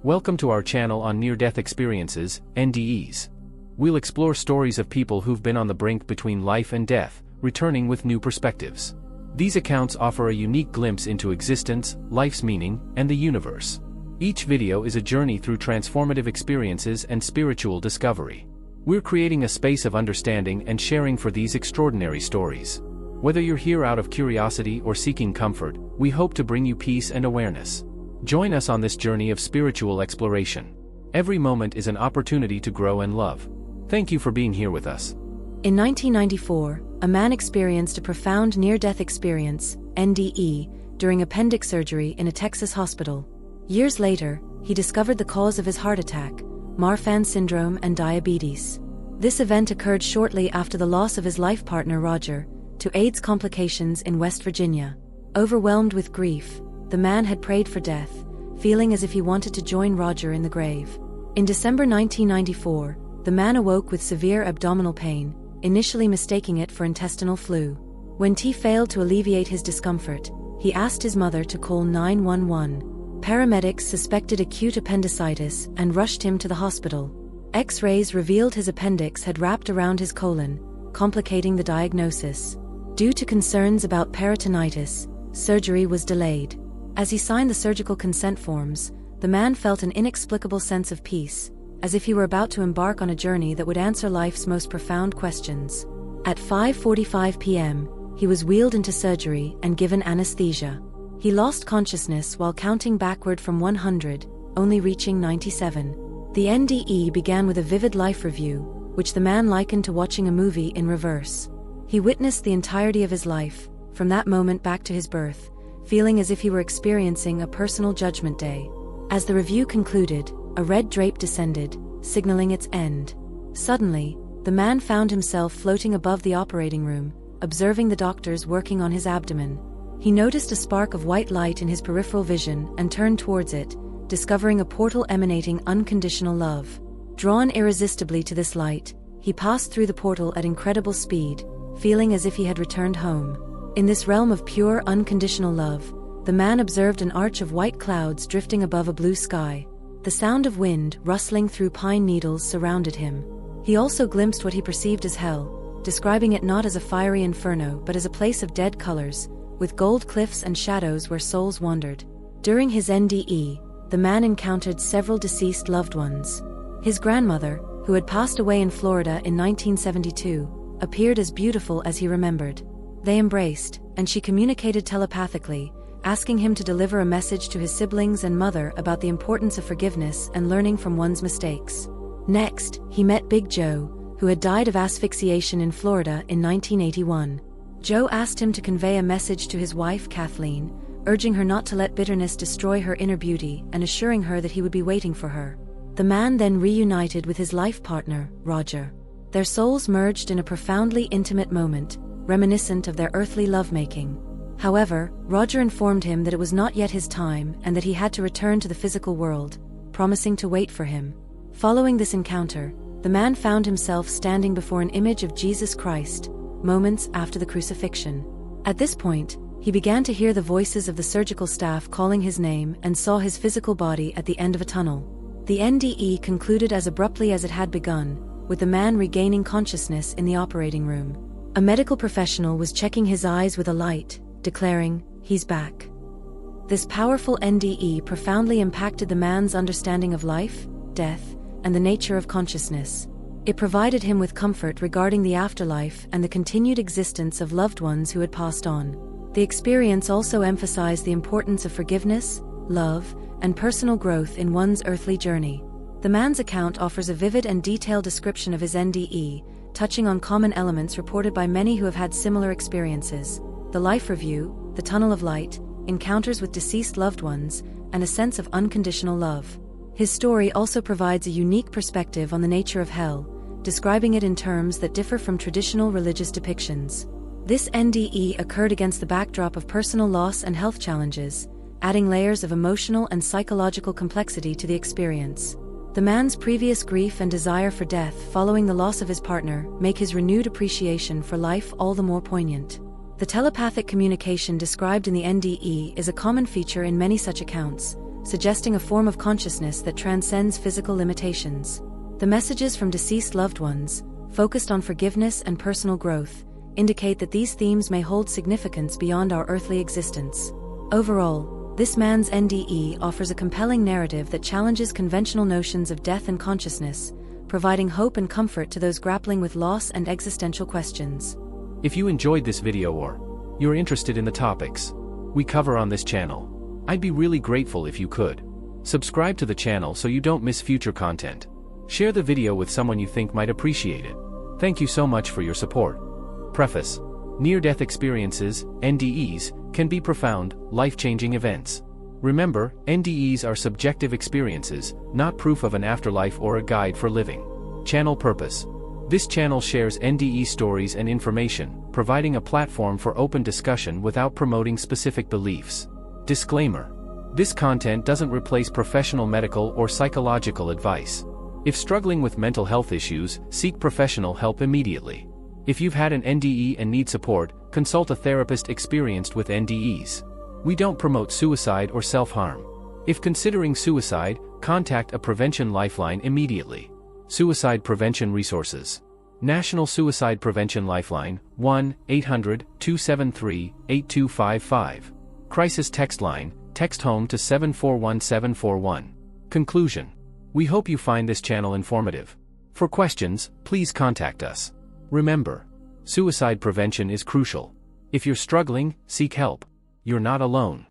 Welcome to our channel on near-death experiences, NDEs. We'll explore stories of people who've been on the brink between life and death, returning with new perspectives. These accounts offer a unique glimpse into existence, life's meaning, and the universe. Each video is a journey through transformative experiences and spiritual discovery. We're creating a space of understanding and sharing for these extraordinary stories. Whether you're here out of curiosity or seeking comfort, we hope to bring you peace and awareness. Join us on this journey of spiritual exploration. Every moment is an opportunity to grow and love. Thank you for being here with us. In 1994, a man experienced a profound near-death experience, NDE, during appendix surgery in a Texas hospital. Years later, he discovered the cause of his heart attack, Marfan syndrome and diabetes. This event occurred shortly after the loss of his life partner Roger to AIDS complications in West Virginia. Overwhelmed with grief, the man had prayed for death, feeling as if he wanted to join Roger in the grave. In December 1994, the man awoke with severe abdominal pain, initially mistaking it for intestinal flu. When T failed to alleviate his discomfort, he asked his mother to call 911. Paramedics suspected acute appendicitis and rushed him to the hospital. X-rays revealed his appendix had wrapped around his colon, complicating the diagnosis. Due to concerns about peritonitis, surgery was delayed. As he signed the surgical consent forms, the man felt an inexplicable sense of peace, as if he were about to embark on a journey that would answer life's most profound questions. At 5:45 p.m., he was wheeled into surgery and given anesthesia. He lost consciousness while counting backward from 100, only reaching 97. The NDE began with a vivid life review, which the man likened to watching a movie in reverse. He witnessed the entirety of his life, from that moment back to his birth, feeling as if he were experiencing a personal judgment day. As the review concluded, a red drape descended, signaling its end. Suddenly, the man found himself floating above the operating room, observing the doctors working on his abdomen. He noticed a spark of white light in his peripheral vision and turned towards it, discovering a portal emanating unconditional love. Drawn irresistibly to this light, he passed through the portal at incredible speed, feeling as if he had returned home. In this realm of pure, unconditional love, the man observed an arch of white clouds drifting above a blue sky. The sound of wind rustling through pine needles surrounded him. He also glimpsed what he perceived as hell, describing it not as a fiery inferno but as a place of dead colors, with gold cliffs and shadows where souls wandered. During his NDE, the man encountered several deceased loved ones. His grandmother, who had passed away in Florida in 1972, appeared as beautiful as he remembered. They embraced, and she communicated telepathically, asking him to deliver a message to his siblings and mother about the importance of forgiveness and learning from one's mistakes. Next, he met Big Joe, who had died of asphyxiation in Florida in 1981. Joe asked him to convey a message to his wife Kathleen, urging her not to let bitterness destroy her inner beauty and assuring her that he would be waiting for her. The man then reunited with his life partner, Roger. Their souls merged in a profoundly intimate moment, reminiscent of their earthly lovemaking. However, Roger informed him that it was not yet his time and that he had to return to the physical world, promising to wait for him. Following this encounter, the man found himself standing before an image of Jesus Christ, moments after the crucifixion. At this point, he began to hear the voices of the surgical staff calling his name and saw his physical body at the end of a tunnel. The NDE concluded as abruptly as it had begun, with the man regaining consciousness in the operating room. A medical professional was checking his eyes with a light, declaring, "He's back." This powerful NDE profoundly impacted the man's understanding of life, death, and the nature of consciousness. It provided him with comfort regarding the afterlife and the continued existence of loved ones who had passed on. The experience also emphasized the importance of forgiveness, love, and personal growth in one's earthly journey. The man's account offers a vivid and detailed description of his NDE, touching on common elements reported by many who have had similar experiences: the life review, the tunnel of light, encounters with deceased loved ones, and a sense of unconditional love. His story also provides a unique perspective on the nature of hell, describing it in terms that differ from traditional religious depictions. This NDE occurred against the backdrop of personal loss and health challenges, adding layers of emotional and psychological complexity to the experience. The man's previous grief and desire for death following the loss of his partner make his renewed appreciation for life all the more poignant. The telepathic communication described in the NDE is a common feature in many such accounts, suggesting a form of consciousness that transcends physical limitations. The messages from deceased loved ones, focused on forgiveness and personal growth, indicate that these themes may hold significance beyond our earthly existence. Overall, this man's NDE offers a compelling narrative that challenges conventional notions of death and consciousness, providing hope and comfort to those grappling with loss and existential questions. If you enjoyed this video or you're interested in the topics we cover on this channel, I'd be really grateful if you could subscribe to the channel so you don't miss future content. Share the video with someone you think might appreciate it. Thank you so much for your support. Preface: near-death experiences, NDEs, can be profound, life-changing events. Remember, NDEs are subjective experiences, not proof of an afterlife or a guide for living. Channel purpose: this channel shares NDE stories and information, providing a platform for open discussion without promoting specific beliefs. Disclaimer: this content doesn't replace professional medical or psychological advice. If struggling with mental health issues, seek professional help immediately. If you've had an NDE and need support, consult a therapist experienced with NDEs. We don't promote suicide or self-harm. If considering suicide, contact a prevention lifeline immediately. Suicide prevention resources: National Suicide Prevention Lifeline, 1-800-273-8255. Crisis text line, text HOME to 741741. Conclusion: we hope you find this channel informative. For questions, please contact us. Remember, suicide prevention is crucial. If you're struggling, seek help. You're not alone.